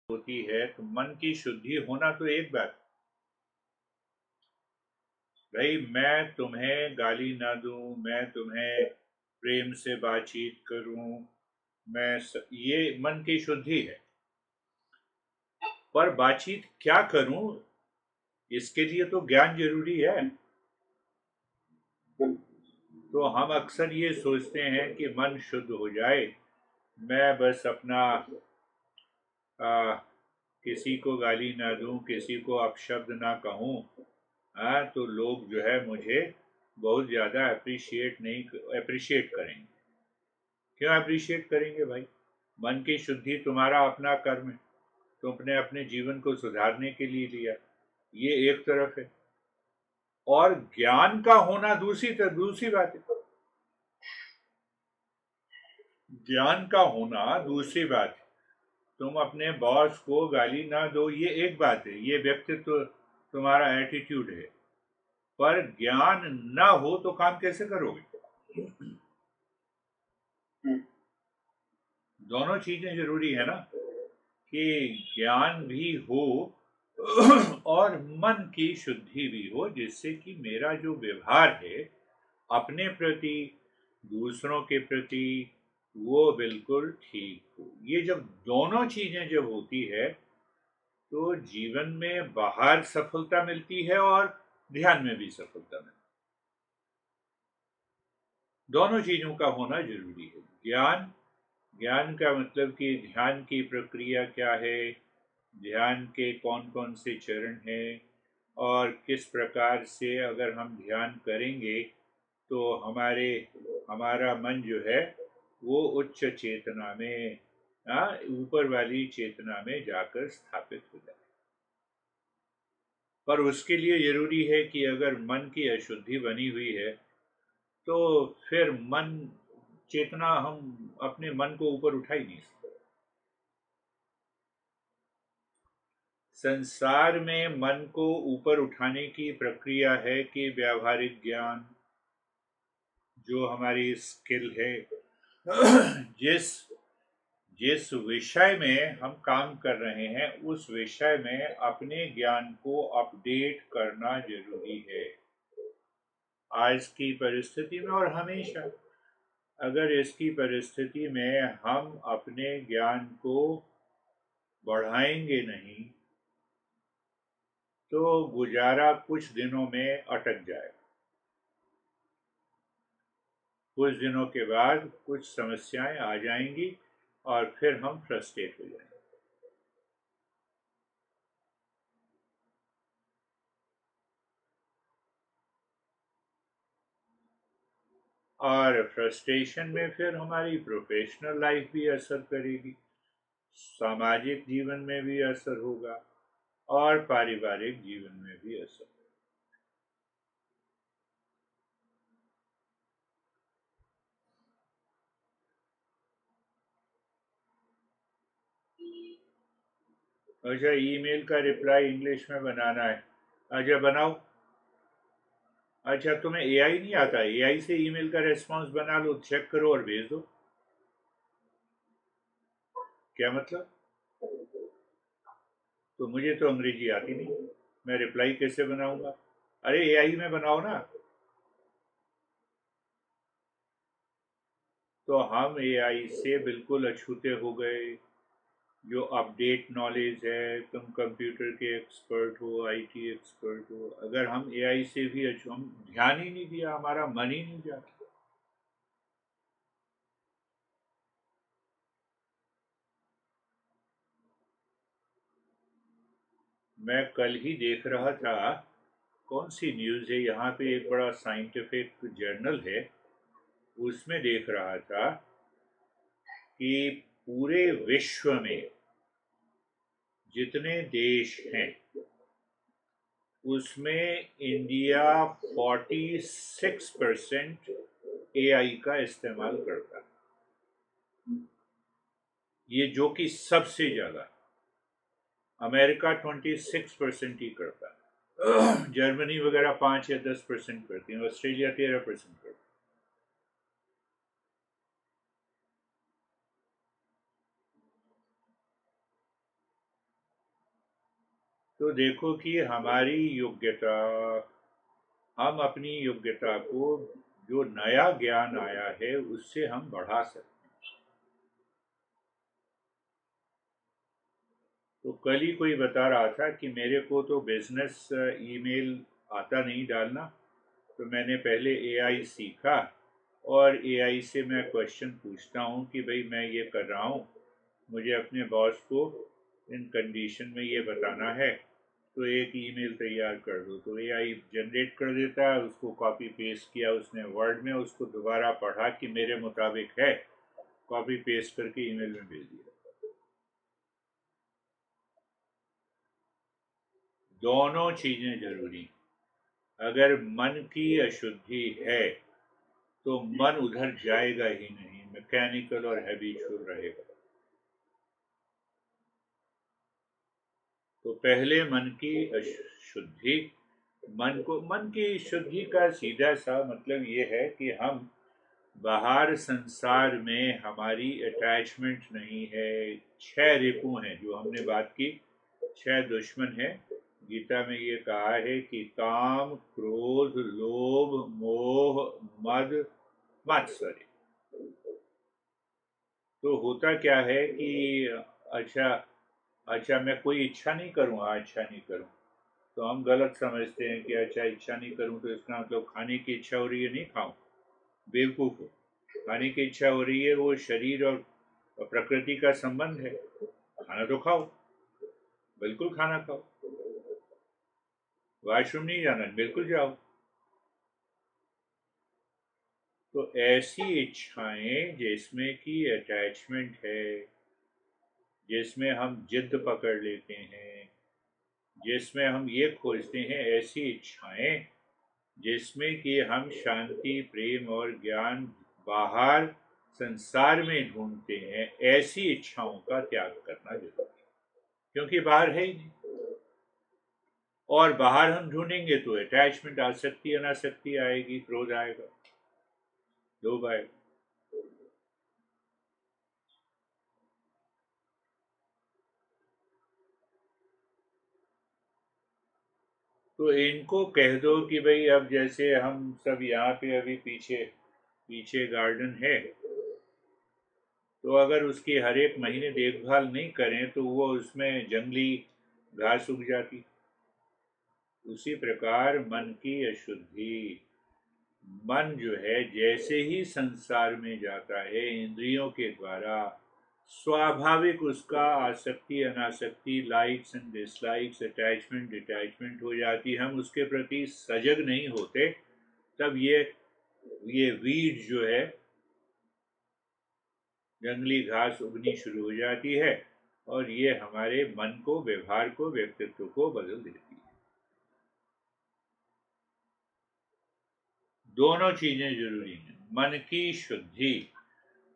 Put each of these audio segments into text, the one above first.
होती है तो मन की शुद्धि होना तो एक बात। भाई मैं तुम्हें गाली ना दूं, मैं तुम्हें प्रेम से बातचीत करूं, ये मन की शुद्धि है। पर बातचीत क्या करूं, इसके लिए तो ज्ञान जरूरी है। तो हम अक्सर ये सोचते हैं कि मन शुद्ध हो जाए, मैं बस अपना आ, किसी को गाली ना दूं, किसी को अपशब्द ना कहूं, हाँ तो लोग जो है मुझे बहुत ज़्यादा अप्रिशिएट करेंगे। क्यों अप्रिशिएट करेंगे भाई? मन की शुद्धि तुम्हारा अपना कर्म है, तुमने अपने जीवन को सुधारने के लिए लिया, ये एक तरफ है। और ज्ञान का होना दूसरी बात है। ज्ञान का होना दूसरी बात है। तुम अपने बॉस को गाली ना दो, ये एक बात है, ये व्यक्तित्व तुम्हारा एटीट्यूड है। पर ज्ञान ना हो तो काम कैसे करोगे? दोनों चीजें जरूरी है ना, कि ज्ञान भी हो और मन की शुद्धि भी हो, जिससे कि मेरा जो व्यवहार है अपने प्रति, दूसरों के प्रति, वो बिल्कुल ठीक हो। ये जब दोनों चीजें जब होती है तो जीवन में बाहर सफलता मिलती है और ध्यान में भी सफलता मिलती है। दोनों चीजों का होना जरूरी है। ज्ञान, ज्ञान का मतलब कि ध्यान की प्रक्रिया क्या है, ध्यान के कौन कौन से चरण हैं, और किस प्रकार से अगर हम ध्यान करेंगे तो हमारा मन जो है वो उच्च चेतना में, ऊपर वाली चेतना में जाकर स्थापित हो जाए। पर उसके लिए जरूरी है कि अगर मन की अशुद्धि बनी हुई है तो फिर मन चेतना, हम अपने मन को ऊपर उठा ही नहीं सकते। संसार में मन को ऊपर उठाने की प्रक्रिया है कि व्यावहारिक ज्ञान, जो हमारी स्किल है, जिस जिस विषय में हम काम कर रहे हैं उस विषय में अपने ज्ञान को अपडेट करना जरूरी है। आज की परिस्थिति में और हमेशा, अगर इसकी परिस्थिति में हम अपने ज्ञान को बढ़ाएंगे नहीं तो गुजारा कुछ दिनों में अटक जाए। कुछ दिनों के बाद कुछ समस्याएं आ जाएंगी और फिर हम फ्रस्ट्रेट हो जाएंगे। और फ्रस्ट्रेशन में फिर हमारी प्रोफेशनल लाइफ भी असर करेगी, सामाजिक जीवन में भी असर होगा और पारिवारिक जीवन में भी असर। अच्छा, ईमेल का रिप्लाई इंग्लिश में बनाना है? अच्छा बनाओ। अच्छा, तुम्हें एआई नहीं आता? एआई से ईमेल का रेस्पॉन्स बना लो, चेक करो और भेज दो। क्या मतलब? तो मुझे तो अंग्रेजी आती नहीं, मैं रिप्लाई कैसे बनाऊंगा? अरे एआई में बनाओ ना। तो हम एआई से बिल्कुल अछूते हो गए। जो अपडेट नॉलेज है, तुम कंप्यूटर के एक्सपर्ट हो, आईटी एक्सपर्ट हो, अगर हम एआई से भी हम ध्यान ही नहीं दिया, हमारा मन ही नहीं जाता। मैं कल ही देख रहा था, कौन सी न्यूज़ है, यहाँ पे एक बड़ा साइंटिफिक जर्नल है, उसमें देख रहा था कि पूरे विश्व में जितने देश हैं उसमें इंडिया 46% एआई का इस्तेमाल करता है। ये जो कि सबसे ज्यादा। अमेरिका 26% ही करता है, जर्मनी वगैरह 5 या 10% करती है, ऑस्ट्रेलिया 13% करता है। तो देखो कि हमारी योग्यता, हम अपनी योग्यता को जो नया ज्ञान आया है उससे हम बढ़ा सकते हैं। तो कल ही कोई बता रहा था कि मेरे को तो बिजनेस ईमेल आता नहीं डालना, तो मैंने पहले एआई सीखा और एआई से मैं क्वेश्चन पूछता हूँ कि भाई मैं ये कर रहा हूँ, मुझे अपने बॉस को इन कंडीशन में ये बताना है, तो एक ईमेल तैयार कर दो। तो एआई जनरेट कर देता है, उसको कॉपी पेस्ट किया उसने वर्ड में, उसको दोबारा पढ़ा कि मेरे मुताबिक है, कॉपी पेस्ट करके ईमेल में भेज दिया। दोनों चीजें जरूरी। अगर मन की अशुद्धि है तो मन उधर जाएगा ही नहीं, मैकेनिकल और हैबिचुअल रहेगा। तो पहले मन की शुद्धि, मन की शुद्धि का सीधा सा मतलब ये है कि हम बाहर संसार में हमारी अटैचमेंट नहीं है। 6 रिपु हैं जो हमने बात की, 6 दुश्मन है। गीता में ये कहा है कि काम, क्रोध, लोभ, मोह, मद, मात्सर्य। तो होता क्या है कि अच्छा अच्छा मैं कोई इच्छा नहीं करूँ, अच्छा नहीं करूँ, तो हम गलत समझते हैं कि अच्छा इच्छा नहीं करूँ तो इसका मतलब खाने की इच्छा हो रही है नहीं खाऊं। बेवकूफ़ हो, खाने की इच्छा हो रही है, वो शरीर और प्रकृति का संबंध है, खाना तो खाओ, बिल्कुल खाना खाओ। वॉशरूम नहीं जाना, बिल्कुल जाओ। तो ऐसी इच्छाएं जिसमें कि अटैचमेंट है, जिसमें हम जिद पकड़ लेते हैं, जिसमें हम ये खोजते हैं, ऐसी इच्छाएं जिसमें कि हम शांति, प्रेम और ज्ञान बाहर संसार में ढूंढते हैं, ऐसी इच्छाओं का त्याग करना जरूरी है, क्योंकि बाहर है ही नहीं। और बाहर हम ढूंढेंगे तो अटैचमेंट, आसक्ति, अनासक्ति आएगी, क्रोध आएगा, लोभ आएगा। तो इनको कह दो कि भाई अब जैसे हम सब यहाँ पे अभी पीछे पीछे गार्डन है, तो अगर उसकी हर एक महीने देखभाल नहीं करें तो वो उसमें जंगली घास उग जाती। उसी प्रकार मन की अशुद्धि, मन जो है जैसे ही संसार में जाता है इंद्रियों के द्वारा, स्वाभाविक उसका आसक्ति, अनासक्ति, likes and dislikes, attachment, detachment हो जाती। हम उसके प्रति सजग नहीं होते, तब ये वीड जो है, जंगली घास उगनी शुरू हो जाती है और ये हमारे मन को, व्यवहार को, व्यक्तित्व को बदल देती है। दोनों चीजें जरूरी हैं, मन की शुद्धि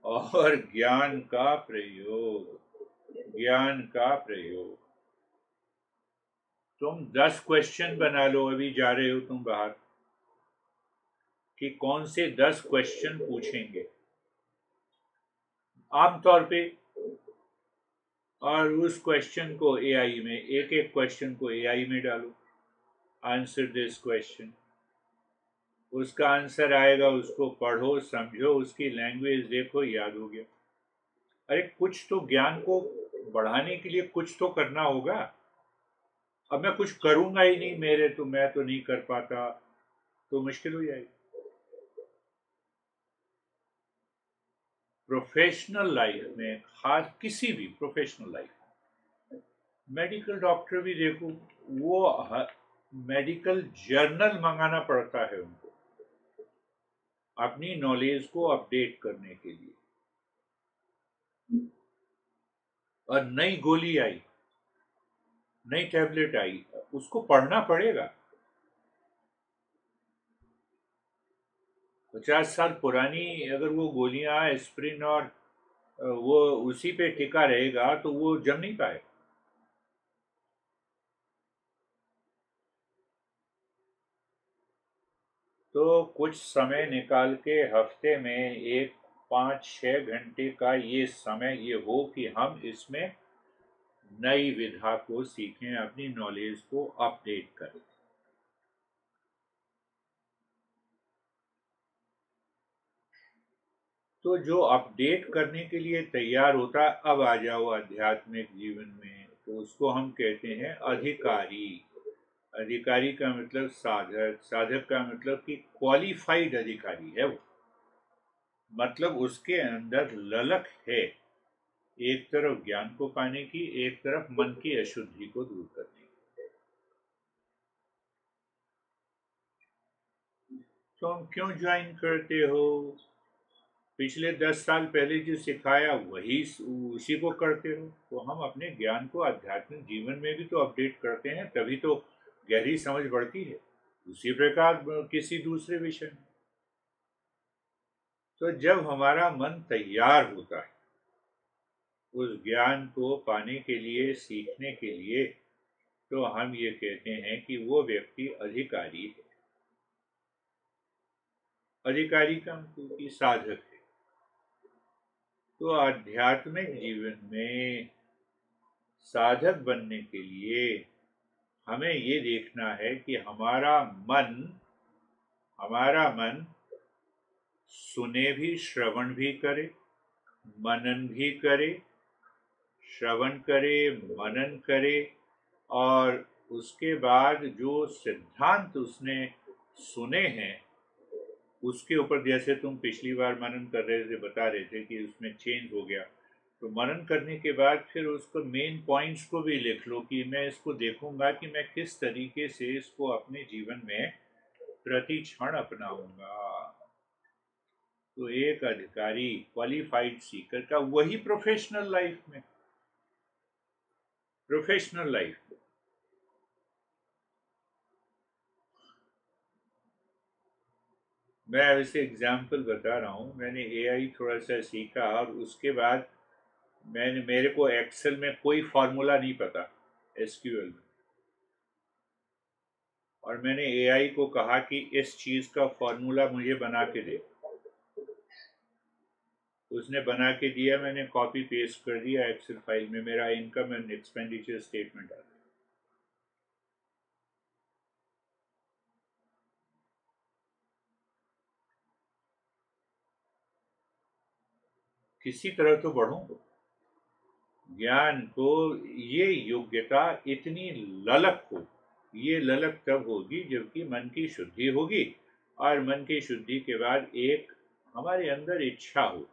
और ज्ञान का प्रयोग। ज्ञान का प्रयोग। तुम 10 क्वेश्चन बना लो, अभी जा रहे हो तुम बाहर, कि कौन से 10 क्वेश्चन पूछेंगे आमतौर पे, और उस क्वेश्चन को एआई में, एक एक क्वेश्चन को एआई में डालो, आंसर दिस क्वेश्चन। उसका आंसर आएगा, उसको पढ़ो, समझो, उसकी लैंग्वेज देखो, याद हो गया। अरे कुछ तो ज्ञान को बढ़ाने के लिए कुछ तो करना होगा। अब मैं कुछ करूंगा ही नहीं, मैं तो नहीं कर पाता, तो मुश्किल हो जाएगी। प्रोफेशनल लाइफ में, खास किसी भी प्रोफेशनल लाइफ, मेडिकल डॉक्टर भी देखो, वो मेडिकल जर्नल मंगाना पड़ता है उनको अपनी नॉलेज को अपडेट करने के लिए। और नई गोली आई, नई टैबलेट आई, उसको पढ़ना पड़ेगा। 50 साल पुरानी अगर वो गोलियां, एस्प्रिन और वो उसी पे टिका रहेगा तो वो जम नहीं पाएगा। तो कुछ समय निकाल के हफ्ते में एक 5-6 घंटे का ये समय ये हो कि हम इसमें नई विधा को सीखें, अपनी नॉलेज को अपडेट करें। तो जो अपडेट करने के लिए तैयार होता है, अब आ जाओ आध्यात्मिक जीवन में, तो उसको हम कहते हैं अधिकारी। अधिकारी का मतलब साधक, साधक का मतलब कि क्वालिफाइड अधिकारी है वो, मतलब उसके अंदर ललक है, एक तरफ ज्ञान को पाने की, एक तरफ मन की अशुद्धि को दूर करने की। तो हम क्यों ज्वाइन करते हो? पिछले 10 साल पहले जो सिखाया वही उसी को करते हो। तो हम अपने ज्ञान को आध्यात्मिक जीवन में भी तो अपडेट करते हैं, तभी तो गहरी समझ बढ़ती है। उसी प्रकार किसी दूसरे विषय में, तो जब हमारा मन तैयार होता है उस ज्ञान को पाने के लिए, सीखने के लिए, तो हम ये कहते हैं कि वो व्यक्ति अधिकारी है। अधिकारी का मतलब कि साधक है। तो आध्यात्मिक जीवन में साधक बनने के लिए हमें ये देखना है कि हमारा मन सुने भी, श्रवण भी करे, मनन भी करे, श्रवण करे, मनन करे, और उसके बाद जो सिद्धांत उसने सुने हैं उसके ऊपर, जैसे तुम पिछली बार मनन कर रहे थे, बता रहे थे कि उसमें चेंज हो गया, तो मनन करने के बाद फिर उसको मेन पॉइंट्स को भी लिख लो कि मैं इसको देखूंगा कि मैं किस तरीके से इसको अपने जीवन में प्रति क्षण अपनाऊंगा। तो एक अधिकारी, क्वालिफाइड सीकर का वही प्रोफेशनल लाइफ में, प्रोफेशनल लाइफ में। मैं वैसे एग्जाम्पल बता रहा हूँ, मैंने एआई थोड़ा सा सीखा और उसके बाद मेरे को एक्सेल में कोई फार्मूला नहीं पता, एसक्यूएल में, और मैंने एआई को कहा कि इस चीज का फॉर्मूला मुझे बना के दे। उसने बना के दिया, मैंने कॉपी पेस्ट कर दिया एक्सेल फाइल में, मेरा इनकम एंड एक्सपेंडिचर स्टेटमेंट आ गया। किसी तरह तो बढ़ूं, ज्ञान को, ये योग्यता इतनी ललक हो, ये ललक तब होगी जबकि मन की शुद्धि होगी, और मन की शुद्धि के बाद एक हमारे अंदर इच्छा हो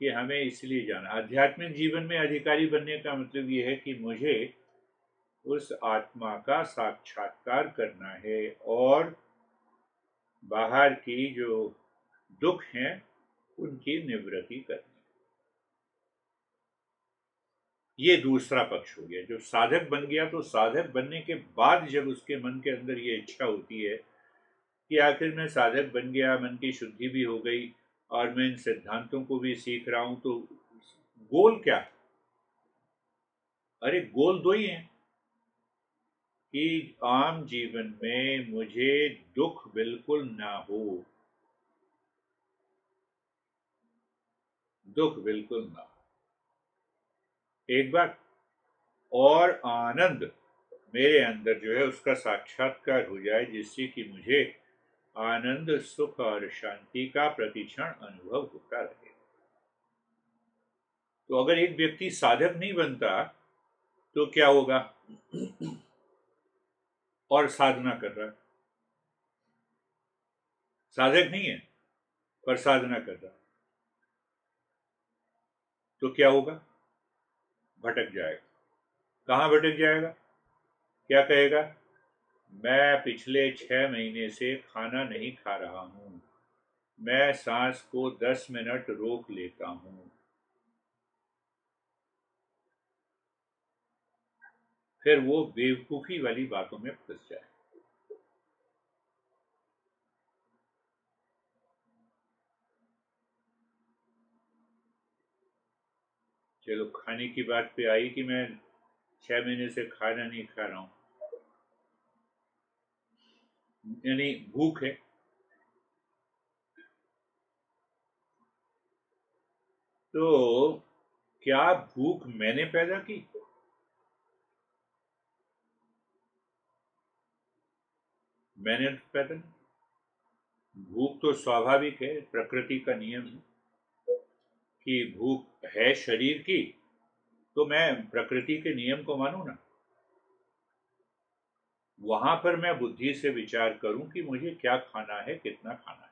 कि हमें इसलिए जाना। आध्यात्मिक जीवन में अधिकारी बनने का मतलब ये है कि मुझे उस आत्मा का साक्षात्कार करना है, और बाहर की जो दुख हैं उनकी निवृत्ति करनी। ये दूसरा पक्ष हो गया। जब साधक बन गया, तो साधक बनने के बाद जब उसके मन के अंदर ये इच्छा होती है कि आखिर मैं साधक बन गया, मन की शुद्धि भी हो गई और मैं इन सिद्धांतों को भी सीख रहा हूं, तो गोल क्या है? अरे गोल दो ही हैं कि आम जीवन में मुझे दुख बिल्कुल ना हो, दुख बिल्कुल ना हो, एक बार, और आनंद मेरे अंदर जो है उसका साक्षात्कार हो जाए, जिससे कि मुझे आनंद, सुख और शांति का प्रतिक्षण अनुभव होता रहे। तो अगर एक व्यक्ति साधक नहीं बनता तो क्या होगा? और साधना कर रहा है, साधक नहीं है पर साधना कर रहा है, तो क्या होगा? भटक जाएगा। कहाँ भटक जाएगा? क्या कहेगा? मैं पिछले 6 महीने से खाना नहीं खा रहा हूं, मैं सांस को 10 मिनट रोक लेता हूं। फिर वो बेवकूफी वाली बातों में फंस जाए। चलो खाने की बात पे आई कि मैं 6 महीने से खाना नहीं खा रहा हूं, यानी भूख है। तो क्या भूख मैंने पैदा की? मैंने तो पैदा नहीं। भूख तो स्वाभाविक है, प्रकृति का नियम है कि भूख है शरीर की, तो मैं प्रकृति के नियम को मानूं ना। वहां पर मैं बुद्धि से विचार करूं कि मुझे क्या खाना है, कितना खाना है।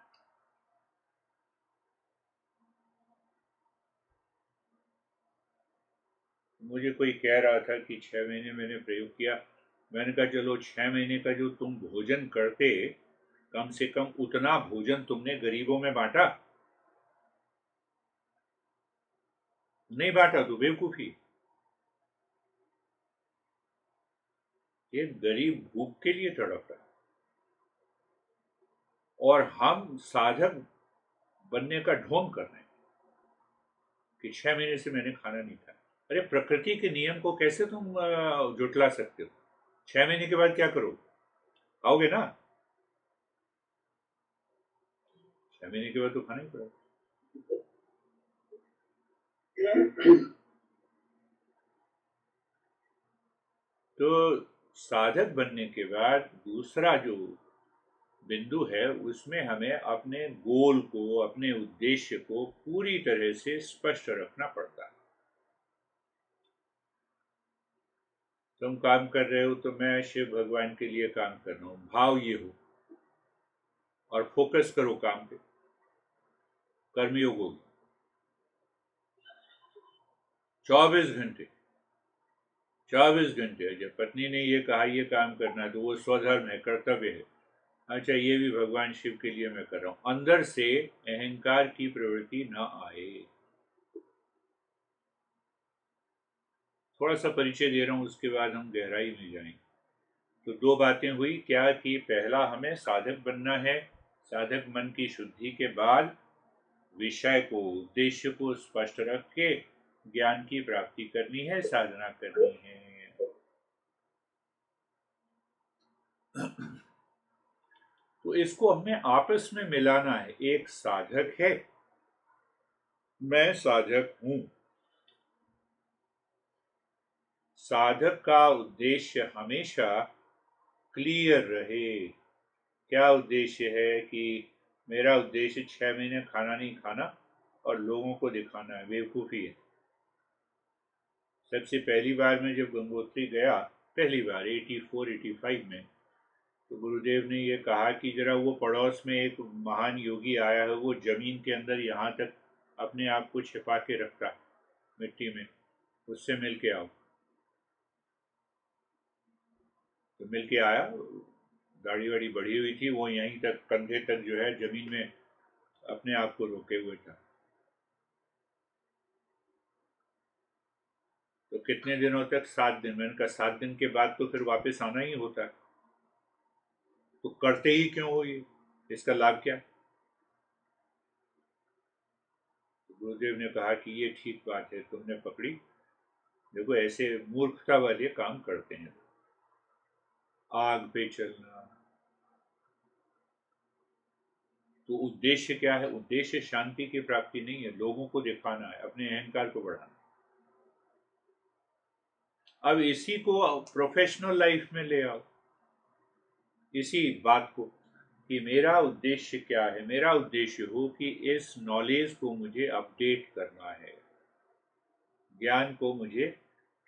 मुझे कोई कह रहा था कि 6 महीने मैंने प्रयोग किया। मैंने कहा चलो 6 महीने का जो तुम भोजन करते, कम से कम उतना भोजन तुमने गरीबों में बांटा? नहीं बांटा तो बेवकूफी। एक गरीब भूख के लिए तड़प रहा है और हम साधक बनने का ढोंग कर रहे हैं कि 6 महीने से मैंने खाना नहीं खाया। अरे प्रकृति के नियम को कैसे तुम जुटला सकते हो? 6 महीने के बाद क्या करो? खाओगे ना? 6 महीने के बाद तो खाना ही पड़ेगा। तो साधक बनने के बाद दूसरा जो बिंदु है, उसमें हमें अपने गोल को, अपने उद्देश्य को पूरी तरह से स्पष्ट रखना पड़ता है। तुम काम कर रहे हो तो मैं शिव भगवान के लिए काम कर रहा हूं, भाव ये हो, और फोकस करो काम पे। कर्मयोग होगी 24 घंटे। 24 घंटे। जब पत्नी ने ये कहा ये काम करना है तो वो स्वधर्म है, कर्तव्य है। अच्छा, ये भी भगवान शिव के लिए मैं कर रहा हूं। अंदर से अहंकार की प्रवृत्ति ना आए। थोड़ा सा परिचय दे रहा हूं, उसके बाद हम गहराई में जाएंगे। तो दो बातें हुई क्या कि पहला हमें साधक बनना है। साधक मन की शुद्धि के बाद विषय को, उद्देश्य को स्पष्ट रख के ज्ञान की प्राप्ति करनी है, साधना करनी है। तो इसको हमें आपस में मिलाना है। एक साधक है, मैं साधक हूं। साधक का उद्देश्य हमेशा क्लियर रहे। क्या उद्देश्य है? कि मेरा उद्देश्य 6 महीने खाना नहीं खाना और लोगों को दिखाना है, बेवकूफ़ी है। सबसे पहली बार मैं जब गंगोत्री गया, पहली बार 84-85 में, तो गुरुदेव ने ये कहा कि जरा वो पड़ोस में एक महान योगी आया है, वो जमीन के अंदर यहाँ तक अपने आप को छिपा के रखता है मिट्टी में, उससे मिल के आओ। तो मिल के आया। दाढ़ी वाड़ी बढ़ी हुई थी, वो यहीं तक कंधे तक जो है जमीन में अपने आप को रोके हुए था। तो कितने दिनों तक? 7 दिन। मैंने कहा 7 दिन के बाद तो फिर वापस आना ही होता है, तो करते ही क्यों हो ये? इसका लाभ क्या? तो गुरुदेव ने कहा कि ये ठीक बात है, तुमने पकड़ी। देखो ऐसे मूर्खता वाले काम करते हैं। आग पे चलना। तो उद्देश्य क्या है? उद्देश्य शांति की प्राप्ति नहीं है, लोगों को दिखाना है, अपने अहंकार को बढ़ाना। अब इसी को प्रोफेशनल लाइफ में ले आओ, इसी बात को कि मेरा उद्देश्य क्या है। मेरा उद्देश्य हो कि इस नॉलेज को मुझे अपडेट करना है, ज्ञान को मुझे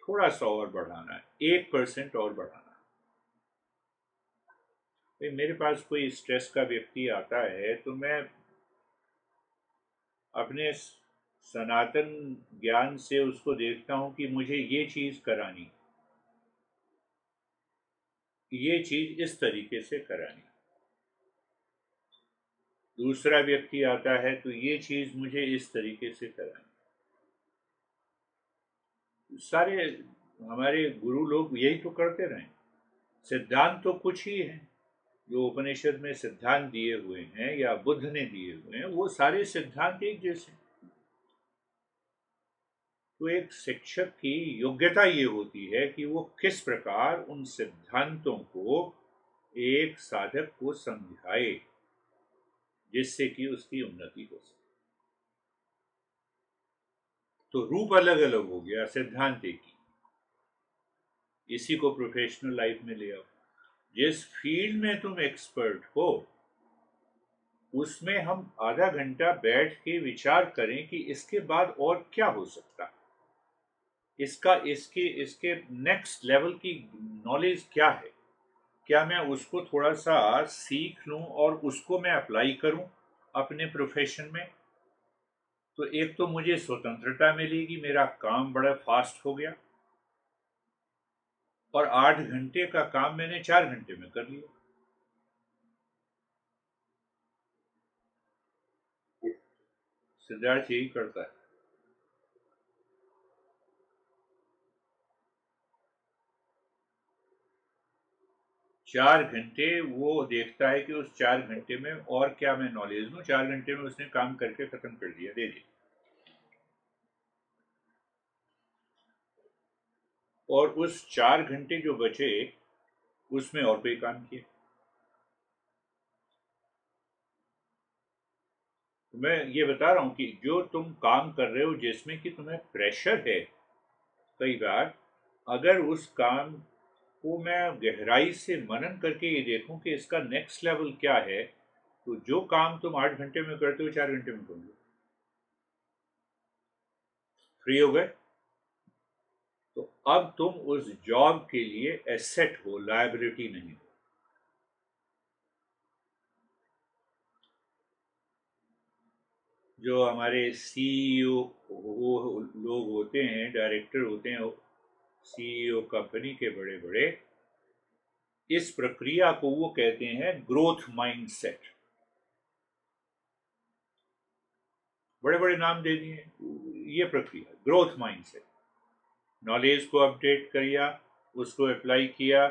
थोड़ा सा और बढ़ाना है, 1% और बढ़ाना है। भाई मेरे पास कोई स्ट्रेस का व्यक्ति आता है तो मैं अपने सनातन ज्ञान से उसको देखता हूं कि मुझे ये चीज करानी, ये चीज इस तरीके से करानी। दूसरा व्यक्ति आता है तो ये चीज मुझे इस तरीके से करानी। सारे हमारे गुरु लोग यही तो करते रहे। सिद्धांत तो कुछ ही है, जो उपनिषद में सिद्धांत दिए हुए हैं या बुद्ध ने दिए हुए हैं, वो सारे सिद्धांत एक जैसे। तो एक शिक्षक की योग्यता ये होती है कि वो किस प्रकार उन सिद्धांतों को एक साधक को समझाए, जिससे कि उसकी उन्नति हो सके। तो रूप अलग अलग हो गया, सिद्धांत एक ही। इसी को प्रोफेशनल लाइफ में ले आओ। जिस फील्ड में तुम एक्सपर्ट हो उसमें हम आधा घंटा बैठ के विचार करें कि इसके बाद और क्या हो सकता, इसका इसके इसके नेक्स्ट लेवल की नॉलेज क्या है, क्या मैं उसको थोड़ा सा सीख लूं और उसको मैं अप्लाई करूं अपने प्रोफेशन में। तो एक तो मुझे स्वतंत्रता मिलेगी, मेरा काम बड़ा फास्ट हो गया, और 8 घंटे का काम मैंने 4 घंटे में कर लिया। सिद्धार्थ यही करता है। 4 घंटे वो देखता है कि उस 4 घंटे में और क्या मैं नॉलेज लूं, 4 घंटे में उसने काम करके खत्म कर दिया, दे दिया। और उस 4 घंटे जो बचे उसमें और कोई काम किया। तो मैं ये बता रहा हूं कि जो तुम काम कर रहे हो जिसमें कि तुम्हें प्रेशर है, कई बार अगर उस काम को मैं गहराई से मनन करके ये देखूं कि इसका नेक्स्ट लेवल क्या है, तो जो काम तुम 8 घंटे में करते हो 4 घंटे में करोगे। फ्री हो गए। तो अब तुम उस जॉब के लिए एसेट हो, लायबिलिटी नहीं हो। जो हमारे सीईओ वो लोग होते हैं, डायरेक्टर होते हैं, सीईओ कंपनी के बड़े बड़े, इस प्रक्रिया को वो कहते हैं ग्रोथ माइंडसेट। बड़े बड़े नाम दे दिए। ये प्रक्रिया ग्रोथ माइंडसेट, नॉलेज को अपडेट किया, उसको अप्लाई किया,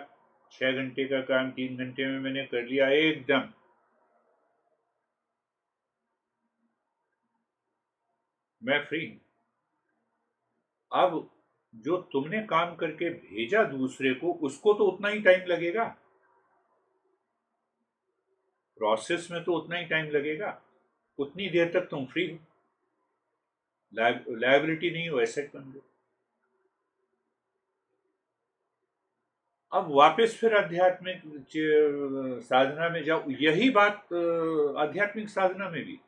6 घंटे का काम 3 घंटे में मैंने कर लिया एकदम। मैं फ्री हूं। अब जो तुमने काम करके भेजा दूसरे को, उसको तो उतना ही टाइम लगेगा, प्रोसेस में तो उतना ही टाइम लगेगा, उतनी देर तक तुम फ्री हो, लायबिलिटी नहीं हो, एसेट बन गए। अब वापस फिर आध्यात्मिक साधना में जाओ, यही बात आध्यात्मिक साधना में भी।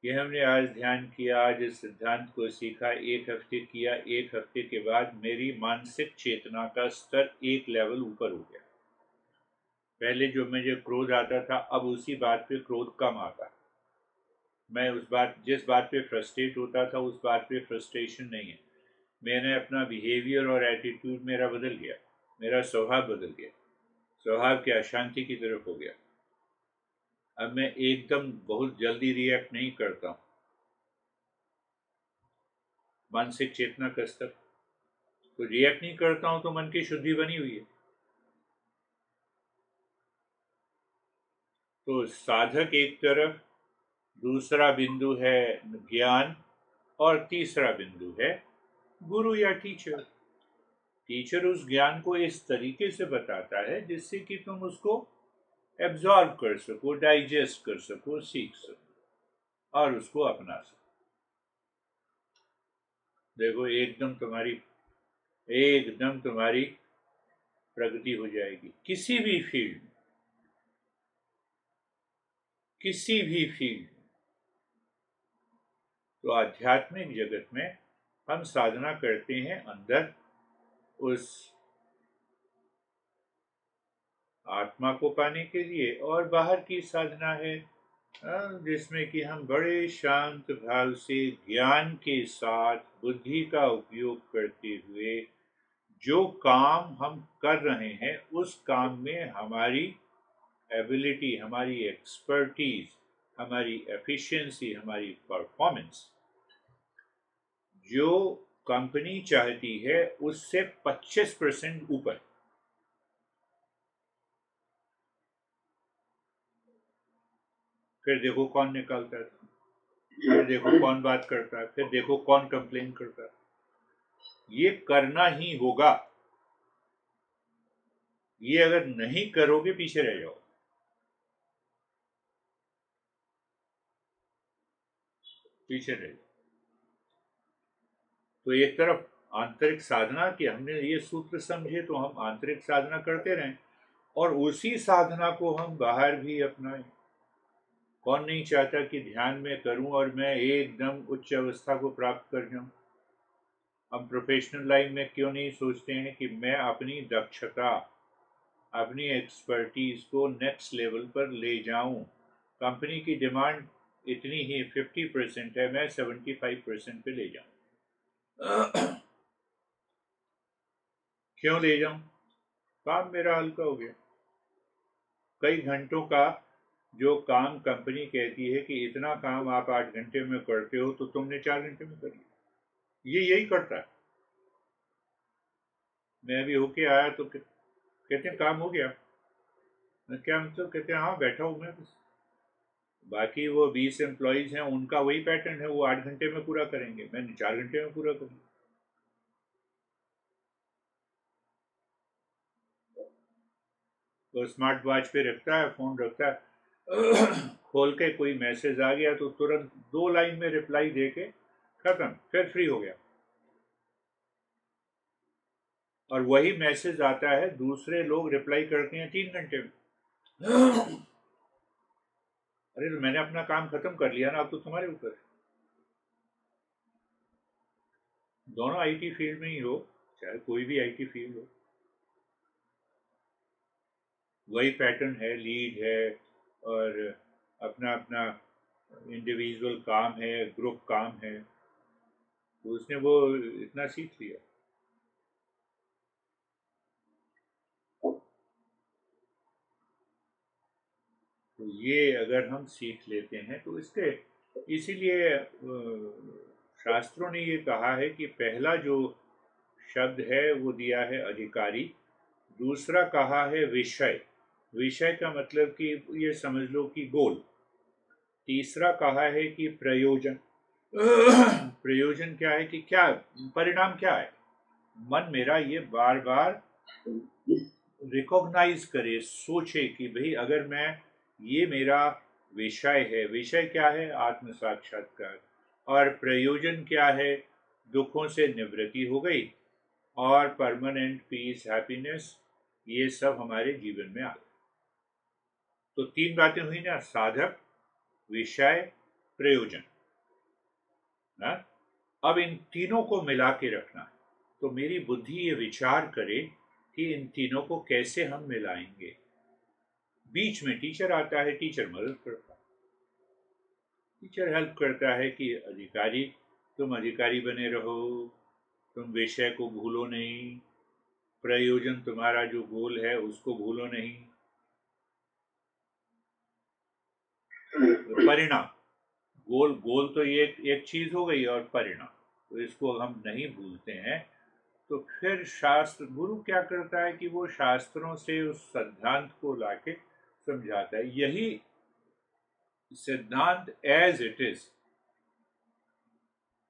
ये हमने आज ध्यान किया, आज इस सिद्धांत को सीखा, 1 हफ्ते किया, 1 हफ्ते के बाद मेरी मानसिक चेतना का स्तर एक लेवल ऊपर हो गया। पहले जो मुझे क्रोध आता था, अब उसी बात पे क्रोध कम आता। मैं उस बात जिस बात पे फ्रस्ट्रेट होता था उस बात पे फ्रस्ट्रेशन नहीं है। मैंने अपना बिहेवियर और एटीट्यूड मेरा बदल गया, मेरा स्वभाव बदल गया, स्वभाव के अशांति की तरफ हो गया। अब मैं एकदम बहुत जल्दी रिएक्ट नहीं करता हूँ। मानसिक चेतना का स्तर, तो रिएक्ट नहीं करता हूं तो मन की शुद्धि बनी हुई है। तो साधक एक तरफ, दूसरा बिंदु है ज्ञान, और तीसरा बिंदु है गुरु या टीचर। टीचर उस ज्ञान को इस तरीके से बताता है जिससे कि तुम उसको एब्जॉर्ब कर सको, डाइजेस्ट कर सको, सीख सको और उसको अपना सको। देखो एकदम तुम्हारी प्रगति हो जाएगी किसी भी फील्ड में, किसी भी फील्ड। तो आध्यात्मिक जगत में हम साधना करते हैं अंदर उस आत्मा को पाने के लिए, और बाहर की साधना है जिसमें कि हम बड़े शांत भाव से ज्ञान के साथ बुद्धि का उपयोग करते हुए जो काम हम कर रहे हैं उस काम में हमारी एबिलिटी, हमारी एक्सपर्टीज, हमारी एफिशिएंसी, हमारी परफॉर्मेंस जो कंपनी चाहती है उससे 25% ऊपर। फिर देखो कौन निकालता है, फिर देखो कौन बात करता है, फिर देखो कौन कंप्लेन करता है। ये करना ही होगा। ये अगर नहीं करोगे पीछे रह जाओ, पीछे रह जाओ। तो एक तरफ आंतरिक साधना की हमने ये सूत्र समझे तो हम आंतरिक साधना करते रहें और उसी साधना को हम बाहर भी अपनाएं। कौन नहीं चाहता कि ध्यान में करूं और मैं एकदम उच्च अवस्था को प्राप्त कर जाऊं। हम प्रोफेशनल लाइन में क्यों नहीं सोचते हैं कि मैं अपनी दक्षता, अपनी एक्सपर्टीज को नेक्स्ट लेवल पर ले जाऊं। कंपनी की डिमांड इतनी ही 50% है, मैं 75% पे ले जाऊं। क्यों ले जाऊं? काम मेरा हल्का हो गया। कई घंटों का जो काम कंपनी कहती है कि इतना काम आप 8 घंटे में करते हो, तो तुमने 4 घंटे में कर लिया। ये यही करता है। मैं अभी होके आया तो कहते हैं काम हो गया। मैं क्या मतलब? कहते हैं हाँ बैठा हूँ मैं बस। बाकी वो 20 एम्प्लॉयज हैं, उनका वही पैटर्न है, वो 8 घंटे में पूरा करेंगे, मैंने 4 घंटे में पूरा करूँगा। तो स्मार्ट वॉच पे रखता है, फोन रखता है, खोल के कोई मैसेज आ गया तो तुरंत 2 लाइन में रिप्लाई दे के खत्म, फिर फ्री हो गया। और वही मैसेज आता है, दूसरे लोग रिप्लाई करते हैं 3 घंटे में। अरे तो मैंने अपना काम खत्म कर लिया ना, अब तो तुम्हारे ऊपर। दोनों आईटी फील्ड में ही हो, चाहे कोई भी आईटी फील्ड हो, वही पैटर्न है। लीड है और अपना अपना इंडिविजुअल काम है, ग्रुप काम है, तो उसने वो इतना सीख लिया। तो ये अगर हम सीख लेते हैं तो इसके, इसीलिए शास्त्रों ने ये कहा है कि पहला जो शब्द है वो दिया है अधिकारी, दूसरा कहा है विषय। विषय का मतलब कि ये समझ लो कि गोल। तीसरा कहा है कि प्रयोजन। प्रयोजन क्या है कि क्या परिणाम क्या है। मन मेरा ये बार बार रिकॉग्नाइज करे, सोचे कि भाई अगर मैं, ये मेरा विषय है। विषय क्या है? आत्म साक्षात्कार। और प्रयोजन क्या है? दुखों से निवृत्ति हो गई और परमानेंट पीस, हैप्पीनेस, ये सब हमारे जीवन में आ गए। तो 3 बातें हुई ना, साधक, विषय, प्रयोजन। ना? अब इन तीनों को मिला के रखना है। तो मेरी बुद्धि ये विचार करे कि इन तीनों को कैसे हम मिलाएंगे। बीच में टीचर आता है, टीचर मदद करता है। टीचर हेल्प करता है कि अधिकारी, तुम अधिकारी बने रहो, तुम विषय को भूलो नहीं, प्रयोजन तुम्हारा जो गोल है उसको भूलो नहीं। परिणाम, गोल, गोल तो ये एक चीज हो गई, और परिणाम, तो इसको हम नहीं भूलते हैं। तो फिर शास्त्र, गुरु क्या करता है कि वो शास्त्रों से उस सिद्धांत को लाके समझाता है। यही सिद्धांत as it is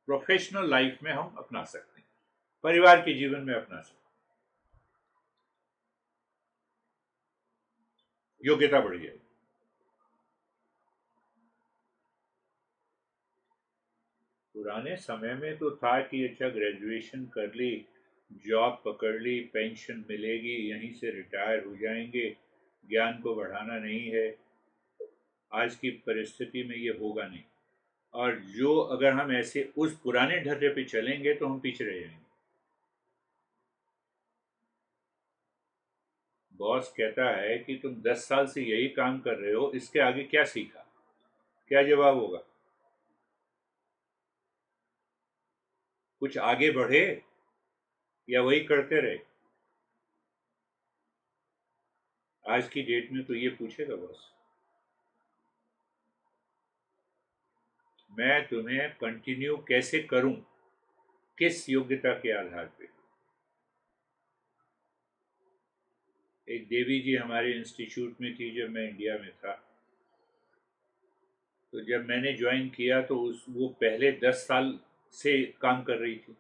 professional life में हम अपना सकते हैं, परिवार के जीवन में अपना सकते हैं, योग्यता बढ़ जाएगी। पुराने समय में तो था कि अच्छा ग्रेजुएशन कर ली, जॉब पकड़ ली, पेंशन मिलेगी, यहीं से रिटायर हो जाएंगे, ज्ञान को बढ़ाना नहीं है। आज की परिस्थिति में ये होगा नहीं। और जो अगर हम ऐसे उस पुराने ढर्रे पे चलेंगे तो हम पीछे रह जाएंगे। बॉस कहता है कि तुम 10 साल से यही काम कर रहे हो, इसके आगे क्या सीखा? क्या जवाब होगा? कुछ आगे बढ़े या वही करते रहे? आज की डेट में तो ये पूछेगा बॉस। मैं तुम्हें कंटिन्यू कैसे करूं, किस योग्यता के आधार पे? एक देवी जी हमारे इंस्टीट्यूट में थी जब मैं इंडिया में था। तो जब मैंने ज्वाइन किया तो वो पहले 10 साल से काम कर रही थी।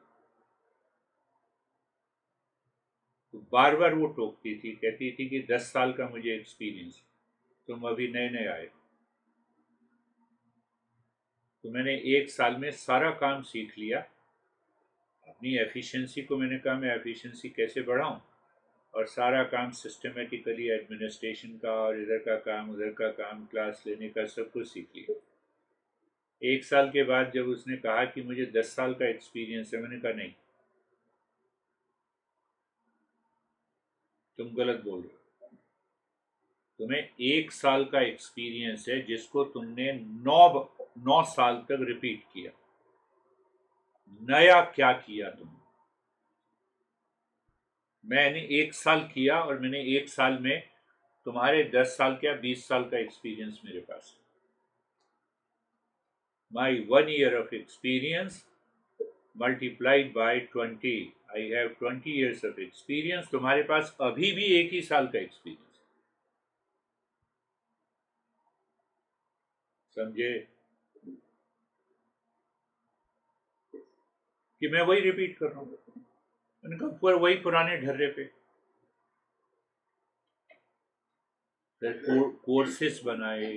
तो बार बार वो टोकती थी, कहती थी कि 10 साल का मुझे एक्सपीरियंस, तुम अभी नए नए आए। तो मैंने 1 साल में सारा काम सीख लिया अपनी एफिशिएंसी को मैंने कहा मैं एफिशिएंसी कैसे बढ़ाऊं, और सारा काम सिस्टमेटिकली एडमिनिस्ट्रेशन का और इधर का काम उधर का काम क्लास लेने का सब कुछ सीख लिया। 1 साल के बाद जब उसने कहा कि मुझे 10 साल का एक्सपीरियंस है, मैंने कहा नहीं, तुम गलत बोल रहे हो। तुम्हें 1 साल का एक्सपीरियंस है जिसको तुमने 9 साल तक रिपीट किया। नया क्या किया तुमने? मैंने 1 साल किया और मैंने 1 साल में तुम्हारे 10 साल क्या 20 साल का एक्सपीरियंस मेरे पास। माई 1 year of experience multiplied by 20, I have 20 years of experience। तुम्हारे पास अभी भी 1 ही साल का एक्सपीरियंस। समझे कि मैं वही रिपीट कर रहा हूं। मैंने कहा पर वही पुराने ढर्रे पे। फिर कोर्सेस बनाए,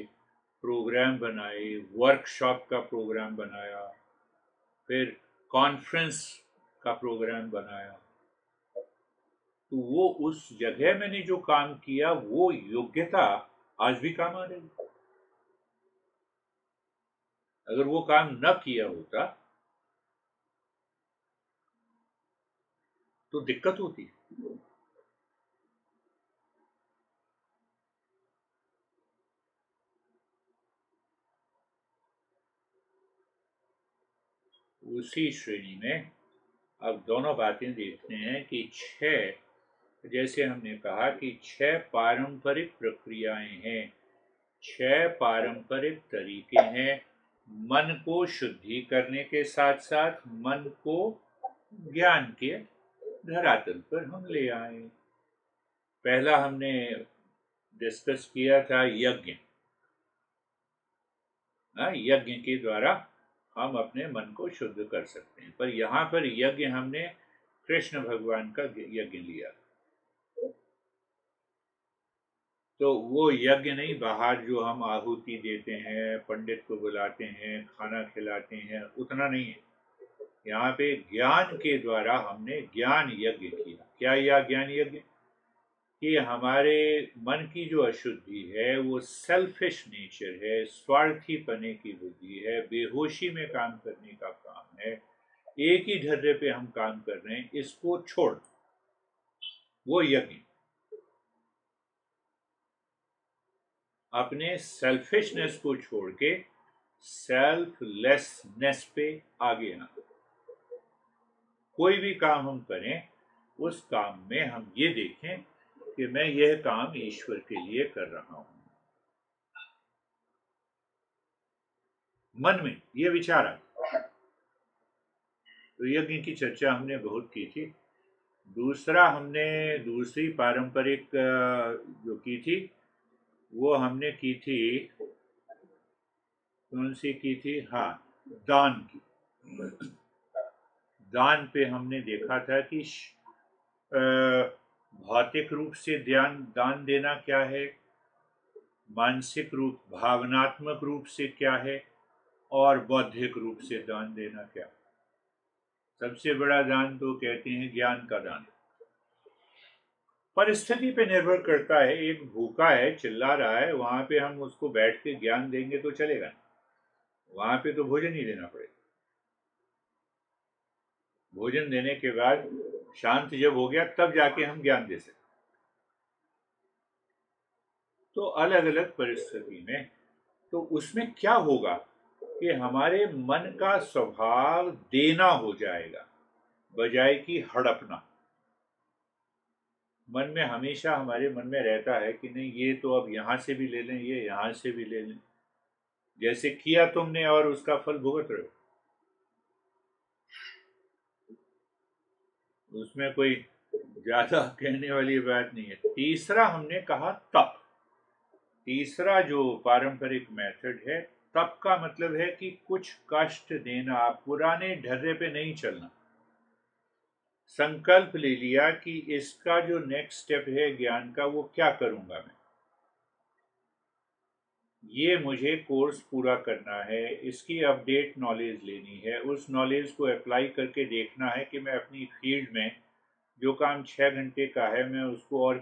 प्रोग्राम बनाए, वर्कशॉप का प्रोग्राम बनाया, फिर कॉन्फ्रेंस का प्रोग्राम बनाया। तो वो उस जगह मैंने जो काम किया वो योग्यता आज भी काम आ रही है। अगर वो काम न किया होता तो दिक्कत होती। उसी श्रेणी में अब दोनों बातें देखते हैं कि 6, जैसे हमने कहा कि 6 पारंपरिक प्रक्रियाएं हैं, 6 पारंपरिक तरीके हैं मन को शुद्धि करने के साथ साथ मन को ज्ञान के धरातल पर हम ले आए। पहला हमने डिस्कस किया था यज्ञ। यज्ञ के द्वारा हम अपने मन को शुद्ध कर सकते हैं, पर यहाँ पर यज्ञ हमने कृष्ण भगवान का यज्ञ लिया। तो वो यज्ञ नहीं बाहर जो हम आहुति देते हैं, पंडित को बुलाते हैं, खाना खिलाते हैं, उतना नहीं है। यहाँ पे ज्ञान के द्वारा हमने ज्ञान यज्ञ किया। क्या यह ज्ञान यज्ञ? कि हमारे मन की जो अशुद्धि है वो सेल्फिश नेचर है, स्वार्थी पने की बुद्धि है, बेहोशी में काम करने का काम है, एक ही ढर्रे पे हम काम कर रहे हैं, इसको छोड़। वो यज्ञ अपने सेल्फिशनेस को छोड़ के सेल्फलेसनेस पे आगे आना। कोई भी काम हम करें उस काम में हम ये देखें कि मैं यह काम ईश्वर के लिए कर रहा हूं। मन में ये विचार आए। तो यज्ञ की चर्चा हमने बहुत की थी। दूसरा हमने दूसरी पारंपरिक जो की थी वो हमने की थी, कौन सी की थी? हाँ, दान की। दान पे हमने देखा था कि भौतिक रूप से दान देना क्या है, मानसिक रूप भावनात्मक रूप से क्या है, और बौद्धिक रूप से दान देना क्या। सबसे बड़ा दान तो कहते हैं ज्ञान का दान। परिस्थिति पे निर्भर करता है। एक भूखा है, चिल्ला रहा है, वहां पे हम उसको बैठ के ज्ञान देंगे तो चलेगा, वहां पे तो भोजन ही देना पड़ेगा। भोजन देने के बाद शांत जब हो गया तब जाके हम ज्ञान दे सकते। तो अलग अलग परिस्थिति में तो उसमें क्या होगा कि हमारे मन का स्वभाव देना हो जाएगा बजाय कि हड़पना। मन में हमेशा हमारे मन में रहता है कि नहीं ये तो अब यहां से भी ले लें, ये यहां से भी ले लें। जैसे किया तुमने और उसका फल भुगत रहे हो, उसमें कोई ज्यादा कहने वाली बात नहीं है। तीसरा हमने कहा तप। तीसरा जो पारंपरिक मेथड है, तप का मतलब है कि कुछ कष्ट देना, पुराने ढर्रे पे नहीं चलना। संकल्प ले लिया कि इसका जो नेक्स्ट स्टेप है ज्ञान का वो क्या करूंगा मैं। ये मुझे कोर्स पूरा करना है, इसकी अपडेट नॉलेज लेनी है, उस नॉलेज को अप्लाई करके देखना है कि मैं अपनी फील्ड में जो काम 6 घंटे का है मैं उसको और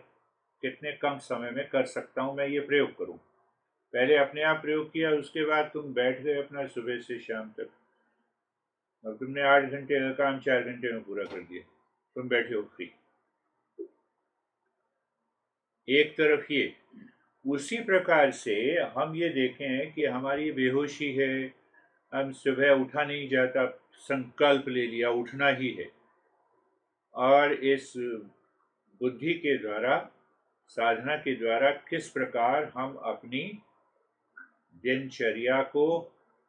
कितने कम समय में कर सकता हूँ, मैं ये प्रयोग करूँ। पहले अपने आप प्रयोग किया, उसके बाद तुम बैठ गए अपना सुबह से शाम तक, और तुमने 8 घंटे का काम 4 घंटे में पूरा कर दिया, तुम बैठे हो फ्री। एक तरफ ये, उसी प्रकार से हम ये देखें कि हमारी बेहोशी है, हम सुबह उठा नहीं जाता, संकल्प ले लिया उठना ही है, और इस बुद्धि के द्वारा, साधना के द्वारा किस प्रकार हम अपनी दिनचर्या को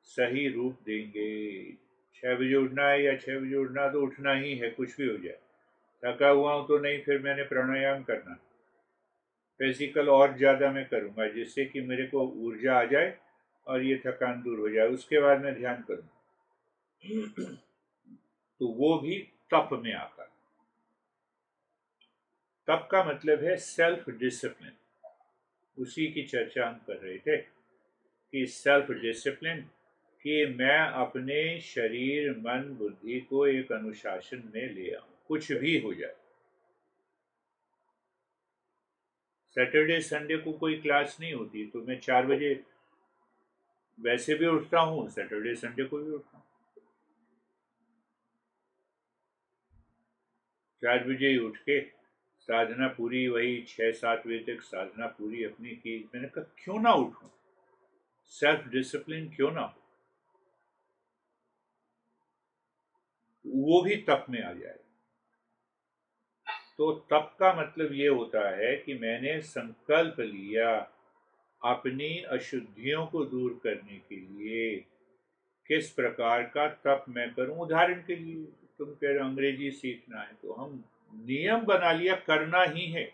सही रूप देंगे। 6 बजे उठना है या 6 बजे उठना, तो उठना ही है, कुछ भी हो जाए। थका हुआ हूं तो नहीं, फिर मैंने प्राणायाम करना, फिजिकल और ज़्यादा मैं करूँगा जिससे कि मेरे को ऊर्जा आ जाए और ये थकान दूर हो जाए, उसके बाद मैं ध्यान करूँ। तो वो भी तप में आता है। तप का मतलब है सेल्फ डिसिप्लिन। उसी की चर्चा हम कर रहे थे कि सेल्फ डिसिप्लिन, कि मैं अपने शरीर मन बुद्धि को एक अनुशासन में ले आऊं, कुछ भी हो जाए। सैटरडे संडे को कोई क्लास नहीं होती तो मैं 4 बजे वैसे भी उठता हूँ, सैटरडे संडे को भी उठता हूँ। 4 बजे ही उठ के साधना पूरी, वही 6-7 बजे तक साधना पूरी अपनी की। मैंने कहा क्यों ना उठूं, सेल्फ डिसिप्लिन क्यों ना हो, वो भी तप में आ जाए। तो तप का मतलब ये होता है कि मैंने संकल्प लिया अपनी अशुद्धियों को दूर करने के लिए किस प्रकार का तप मैं करूं। उदाहरण के लिए तुम कह रहे हो अंग्रेजी सीखना है, तो हम नियम बना लिया करना ही है,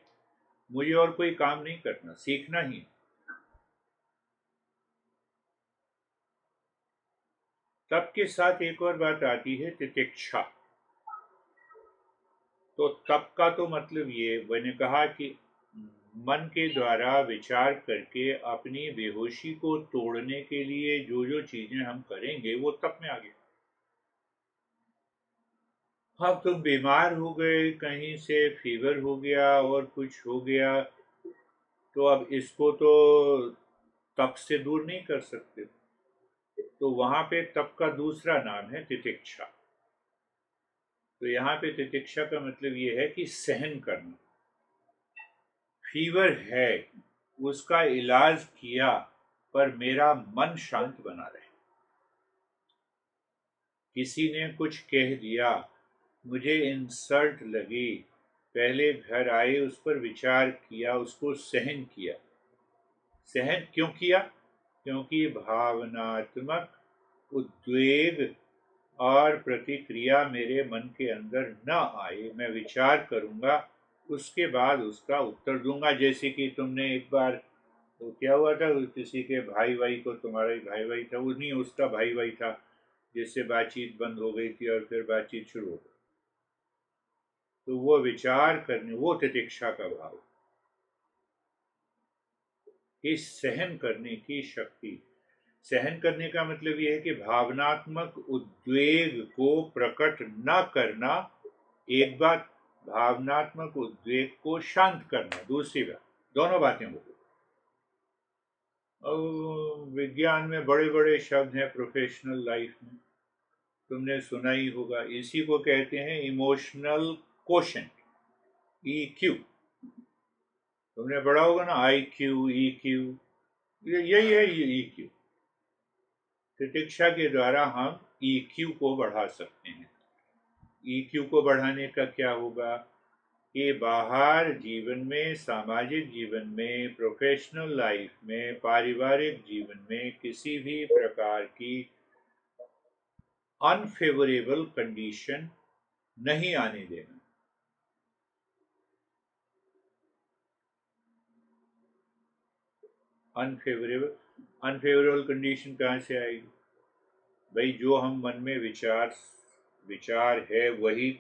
मुझे और कोई काम नहीं करना, सीखना ही। तप के साथ एक और बात आती है, तितिक्षा। तो तप का तो मतलब ये मैंने कहा कि मन के द्वारा विचार करके अपनी बेहोशी को तोड़ने के लिए जो जो चीजें हम करेंगे वो तप में आ गए। अब तुम बीमार हो गए, कहीं से फीवर हो गया और कुछ हो गया, तो अब इसको तो तप से दूर नहीं कर सकते, तो वहां पे तप का दूसरा नाम है तितिक्षा। तो यहाँ पे तितिक्षा का मतलब ये है कि सहन करना। फीवर है, उसका इलाज किया, पर मेरा मन शांत बना रहे। किसी ने कुछ कह दिया, मुझे इंसल्ट लगी, पहले घर आए उस पर विचार किया, उसको सहन किया। सहन क्यों किया? क्योंकि भावनात्मक उद्वेग और प्रतिक्रिया मेरे मन के अंदर न आए, मैं विचार करूंगा, उसके बाद उसका उत्तर दूंगा। जैसे कि तुमने एक बार, तो क्या हुआ था, किसी के भाई भाई को, तुम्हारा ही भाई भाई था, वो नहीं उसका भाई भाई था, जिससे बातचीत बंद हो गई थी और फिर बातचीत शुरू हो गई। तो वो विचार करने, वो तितिक्षा का भाव, इस सहन करने की शक्ति। सहन करने का मतलब यह है कि भावनात्मक उद्वेग को प्रकट न करना एक बात, भावनात्मक उद्वेग को शांत करना दूसरी बात, दोनों बातें हो गई। और विज्ञान में बड़े बड़े शब्द हैं, प्रोफेशनल लाइफ में तुमने सुना ही होगा, इसी को कहते हैं इमोशनल कोशेंट, EQ। तुमने पढ़ा होगा ना, IQ EQ, यही है ये EQ। तितिक्षा के द्वारा हम EQ को बढ़ा सकते हैं। EQ को बढ़ाने का क्या होगा कि बाहर जीवन में, सामाजिक जीवन में, प्रोफेशनल लाइफ में, पारिवारिक जीवन में किसी भी प्रकार की अनफेवरेबल कंडीशन नहीं आने देना। अनफेवरेबल कंडीशन कहाँ से आएगी भाई? जो हम मन में विचार विचार है वही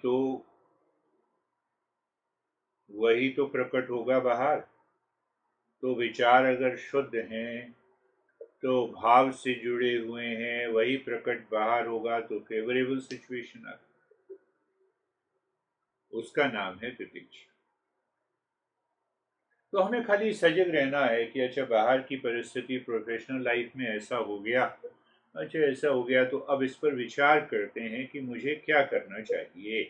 तो प्रकट होगा बाहर। तो विचार अगर शुद्ध हैं, तो भाव से जुड़े हुए हैं, वही प्रकट बाहर होगा तो फेवरेबल सिचुएशन आ, उसका नाम है तितिक्षा। तो हमें खाली सजग रहना है कि अच्छा बाहर की परिस्थिति प्रोफेशनल लाइफ में ऐसा हो गया, अच्छा ऐसा हो गया, तो अब इस पर विचार करते हैं कि मुझे क्या करना चाहिए।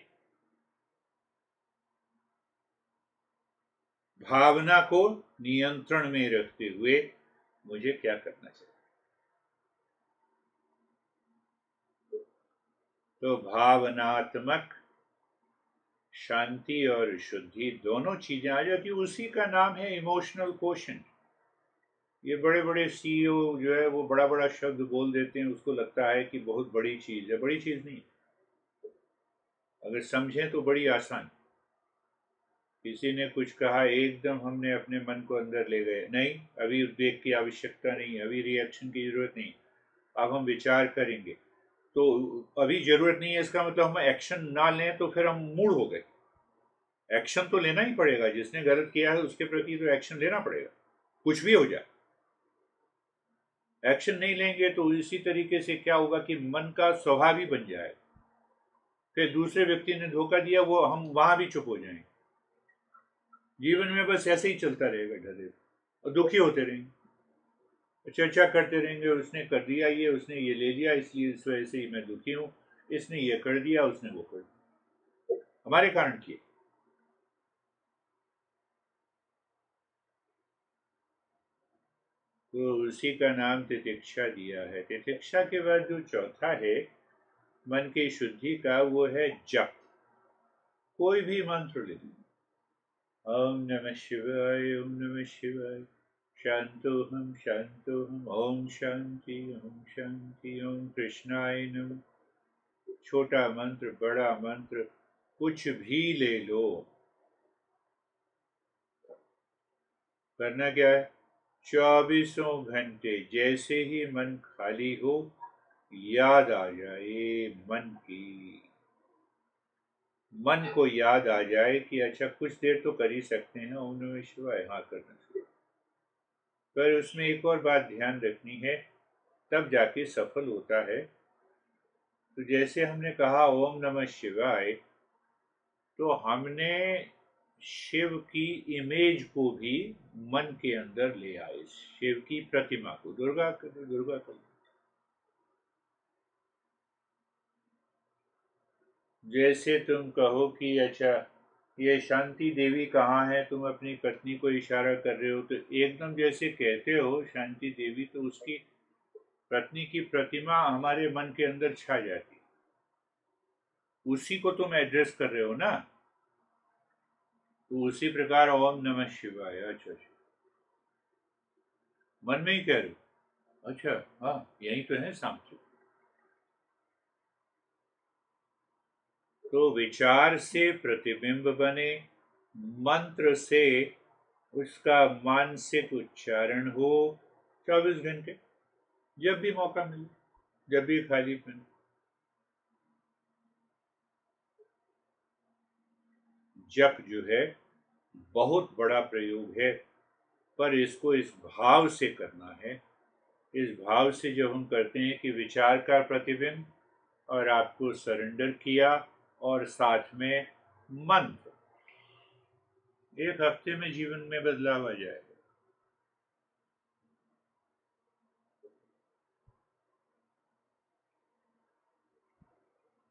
भावना को नियंत्रण में रखते हुए मुझे क्या करना चाहिए। तो भावनात्मक शांति और शुद्धि दोनों चीजें आ जाती, उसी का नाम है इमोशनल कोशेंट। ये बड़े बड़े सीईओ जो है वो बड़ा बड़ा शब्द बोल देते हैं, उसको लगता है कि बहुत बड़ी चीज है, बड़ी चीज नहीं। अगर समझें तो बड़ी आसान। किसी ने कुछ कहा, एकदम हमने अपने मन को अंदर ले गए, नहीं अभी उद्वेग की आवश्यकता नहीं, अभी रिएक्शन की जरूरत नहीं, अब हम विचार करेंगे। तो अभी जरूरत नहीं है इसका मतलब हम एक्शन ना लें तो फिर हम मूड हो गए। एक्शन तो लेना ही पड़ेगा, जिसने गलत किया है उसके प्रति तो एक्शन लेना पड़ेगा, कुछ भी हो जाए। एक्शन नहीं लेंगे तो इसी तरीके से क्या होगा कि मन का स्वभाव ही बन जाए, फिर दूसरे व्यक्ति ने धोखा दिया वो हम वहां भी चुप हो जाएंगे। जीवन में बस ऐसे ही चलता रहेगा ढले, और दुखी होते रहेंगे, चर्चा करते रहेंगे, उसने कर दिया ये, उसने ये ले लिया, इसलिए इस वजह से ही मैं दुखी हूँ, इसने ये कर दिया, उसने वो कर दिया, हमारे कारण किए। तो उसी का नाम तितिक्षा दिया है। तितिक्षा के बाद जो चौथा है मन की शुद्धि का, वो है जप। कोई भी मंत्र ले, ओम नमः शिवाय, ओम नमः शिवाय, शांतोहम शांतोहम, ओम शांति, ओम शांति, ओम कृष्णाय नमः। छोटा मंत्र बड़ा मंत्र कुछ भी ले लो, करना क्या है, 24 घंटे जैसे ही मन खाली हो याद आ जाए मन की, मन को याद आ जाए कि अच्छा कुछ देर तो कर ही सकते हैं ओम नमः शिवाय, हाँ करना चाहिए। पर उसमें एक और बात ध्यान रखनी है, तब जाके सफल होता है। तो जैसे हमने कहा ओम नमः शिवाय, तो हमने शिव की इमेज को भी मन के अंदर ले आए, शिव की प्रतिमा को, दुर्गा दुर्गा कर, जैसे तुम कहो कि अच्छा ये शांति देवी कहाँ है, तुम अपनी पत्नी को इशारा कर रहे हो, तो एकदम जैसे कहते हो शांति देवी, तो उसकी पत्नी की प्रतिमा हमारे मन के अंदर छा जाती, उसी को तुम एड्रेस कर रहे हो ना। तो उसी प्रकार ओम नमः शिवाय, अच्छा अच्छा मन में ही कह रहे हो, अच्छा हाँ यही तो है सामने। तो विचार से प्रतिबिंब बने, मंत्र से उसका मानसिक उच्चारण हो, 24 घंटे, जब भी मौका मिले, जब भी खाली मिले। जप जो है बहुत बड़ा प्रयोग है, पर इसको इस भाव से करना है। इस भाव से जब हम करते हैं कि विचार का प्रतिबिंब और आपको सरेंडर किया, और साथ में मंत्र, एक हफ्ते में जीवन में बदलाव आ जाएगा।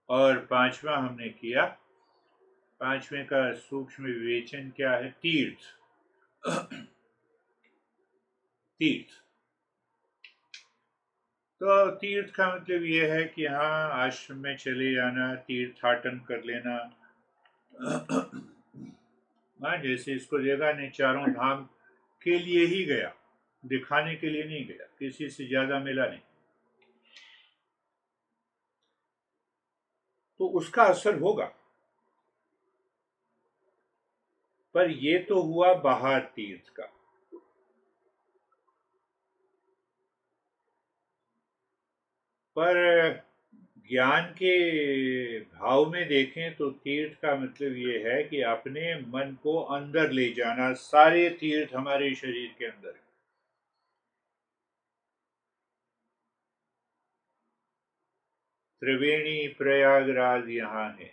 और पांचवा हमने किया, पांचवें का सूक्ष्म विवेचन क्या है, तीर्थ। तीर्थ, तो तीर्थ का मतलब ये है कि हाँ आश्रम में चले जाना, तीर्थाटन कर लेना। हाँ जैसे इसको देखा नहीं, चारों धाम के लिए ही गया, दिखाने के लिए नहीं गया, किसी से ज्यादा मिला नहीं, तो उसका असर होगा। पर ये तो हुआ बाहर तीर्थ का। पर ज्ञान के भाव में देखें तो तीर्थ का मतलब ये है कि अपने मन को अंदर ले जाना, सारे तीर्थ हमारे शरीर के अंदर है। त्रिवेणी प्रयागराज यहाँ है,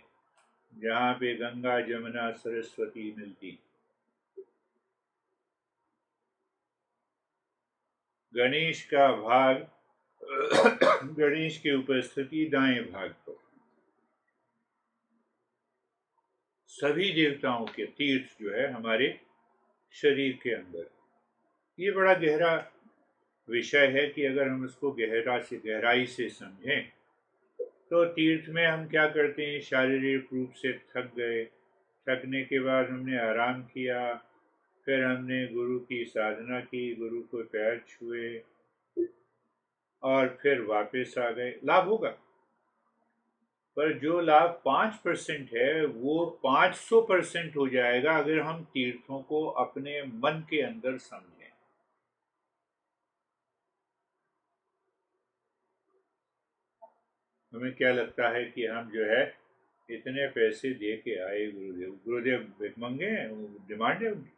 जहाँ पे गंगा जमुना सरस्वती मिलती। गणेश का भाग गणेश की उपस्थिति दाएं भाग पर। सभी देवताओं के तीर्थ जो है हमारे शरीर के अंदर। ये बड़ा गहरा विषय है कि अगर हम इसको गहराई से समझें तो तीर्थ में हम क्या करते हैं, शारीरिक रूप से थक गए, थकने के बाद हमने आराम किया, फिर हमने गुरु की साधना की, गुरु को पैर छुए और फिर वापस आ गए, लाभ होगा। पर जो लाभ 5% है वो 500% हो जाएगा अगर हम तीर्थों को अपने मन के अंदर समझें। हमें क्या लगता है कि हम जो है इतने पैसे दे के आए गुरुदेव, गुरुदेव भिखमंगे हैं, डिमांड है उनकी,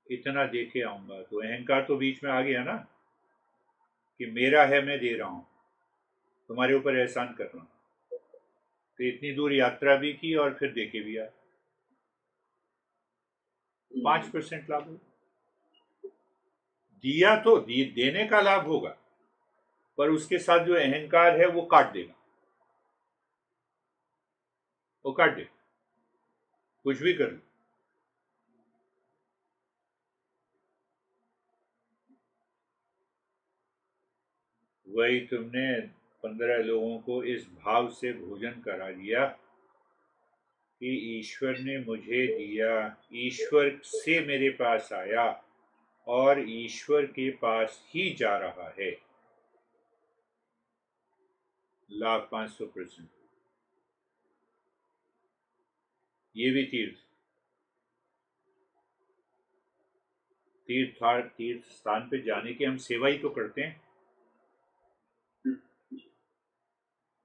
इतना दे के आऊंगा, तो अहंकार तो बीच में आ गया ना कि मेरा है, मैं दे रहा हूं, तुम्हारे ऊपर एहसान कर रहा हूं। तो इतनी दूर यात्रा भी की और फिर दे के भी आया, 5% लाभ होगा। दिया तो देने का लाभ होगा, पर उसके साथ जो अहंकार है वो काट देगा, वो काट देगा, कुछ भी कर लो। वही तुमने 15 लोगों को इस भाव से भोजन करा दिया कि ईश्वर ने मुझे दिया, ईश्वर से मेरे पास आया और ईश्वर के पास ही जा रहा है, लाभ 500%। ये भी तीर्थ स्थान पे जाने की हम सेवा ही तो करते हैं।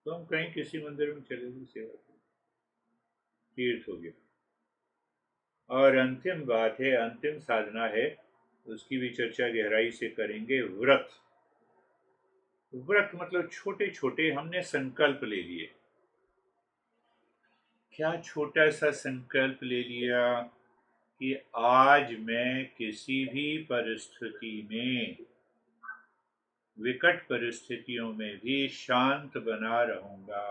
तो हम कहीं किसी मंदिर में चले गए, सेवा तीर्थ हो गया। और अंतिम बात है, अंतिम साधना है, उसकी भी चर्चा गहराई से करेंगे, व्रत। व्रत मतलब छोटे छोटे हमने संकल्प ले लिए। क्या छोटा सा संकल्प ले लिया कि आज मैं किसी भी परिस्थिति में, विकट परिस्थितियों में भी शांत बना रहूंगा।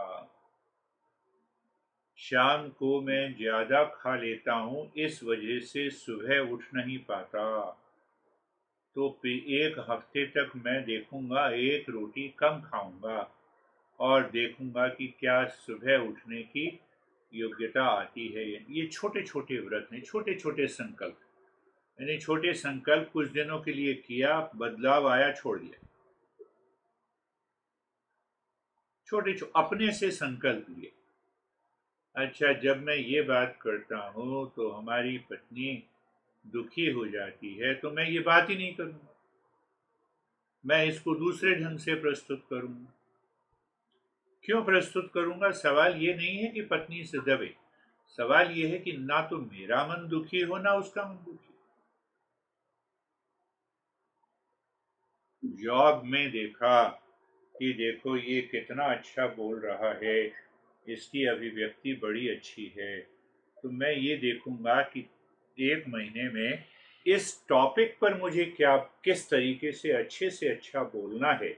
शाम को मैं ज्यादा खा लेता हूं, इस वजह से सुबह उठ नहीं पाता, तो एक हफ्ते तक मैं देखूंगा एक रोटी कम खाऊंगा और देखूंगा कि क्या सुबह उठने की योग्यता आती है। ये छोटे छोटे व्रत हैं, छोटे छोटे संकल्प, यानी छोटे संकल्प कुछ दिनों के लिए किया, बदलाव आया, छोड़ दिया। अपने से संकल्प लिए। अच्छा, जब मैं ये बात करता हूँ तो हमारी पत्नी दुखी हो जाती है, तो मैं ये बात ही नहीं करूंगा, मैं इसको दूसरे ढंग से प्रस्तुत करूंगा। क्यों प्रस्तुत करूंगा? सवाल ये नहीं है कि पत्नी से दबे, सवाल ये है कि ना तो मेरा मन दुखी हो ना उसका मन दुखी। जॉब में देखा कि देखो ये कितना अच्छा बोल रहा है, इसकी अभिव्यक्ति बड़ी अच्छी है, तो मैं ये देखूंगा कि एक महीने में इस टॉपिक पर मुझे क्या, किस तरीके से अच्छा बोलना है,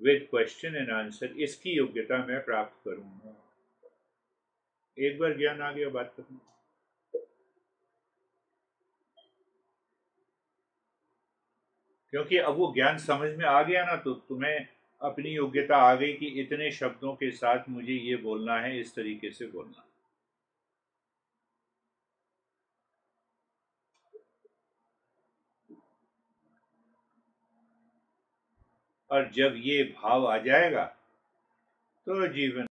विद क्वेश्चन एंड आंसर, इसकी योग्यता मैं प्राप्त करूंगा। एक बार ज्ञान आ गया, बात करना। क्योंकि अब वो ज्ञान समझ में आ गया ना, तो तुम्हें अपनी योग्यता आ गई कि इतने शब्दों के साथ मुझे ये बोलना है, इस तरीके से बोलना। और जब ये भाव आ जाएगा तो जीवन